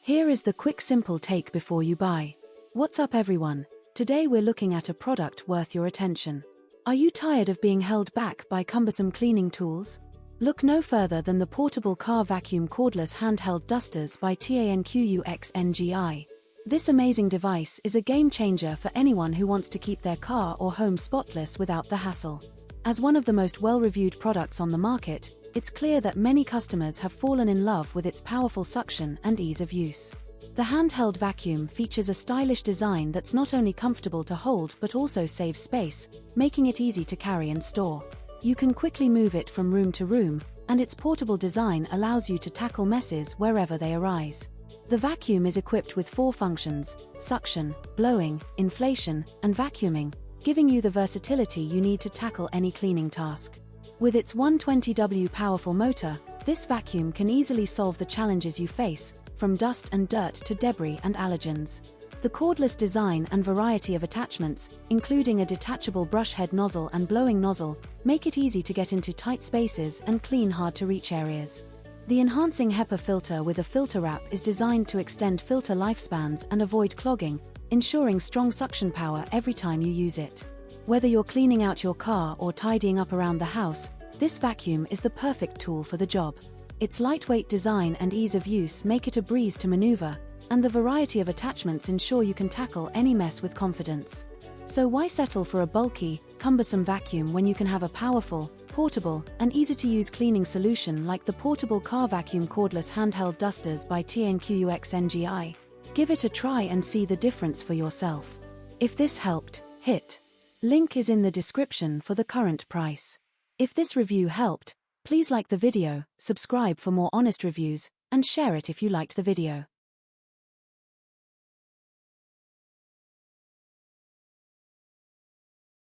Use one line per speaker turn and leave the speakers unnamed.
Here is the quick simple take before you buy. What's up everyone? Today we're looking at a product worth your attention. Are you tired of being held back by cumbersome cleaning tools? Look no further than the portable car vacuum cordless handheld dusters by TANQUXNGI. This amazing device is a game changer for anyone who wants to keep their car or home spotless without the hassle. As one of the most well-reviewed products on the market, it's clear that many customers have fallen in love with its powerful suction and ease of use. The handheld vacuum features a stylish design that's not only comfortable to hold but also saves space, making it easy to carry and store. You can quickly move it from room to room, and its portable design allows you to tackle messes wherever they arise. The vacuum is equipped with 4 functions: suction, blowing, inflation, and vacuuming, giving you the versatility you need to tackle any cleaning task. With its 120W powerful motor, this vacuum can easily solve the challenges you face, from dust and dirt to debris and allergens. The cordless design and variety of attachments, including a detachable brush head nozzle and blowing nozzle, make it easy to get into tight spaces and clean hard-to-reach areas. The enhancing HEPA filter with a filter wrap is designed to extend filter lifespans and avoid clogging, ensuring strong suction power every time you use it. Whether you're cleaning out your car or tidying up around the house, this vacuum is the perfect tool for the job. Its lightweight design and ease of use make it a breeze to maneuver, and the variety of attachments ensure you can tackle any mess with confidence. So why settle for a bulky, cumbersome vacuum when you can have a powerful, portable, and easy-to-use cleaning solution like the portable car vacuum cordless handheld dusters by TANQUXNGI? Give it a try and see the difference for yourself. If this helped, hit link is in the description for the current price. If this review helped, please like the video, subscribe for more honest reviews, and share it if you liked the video.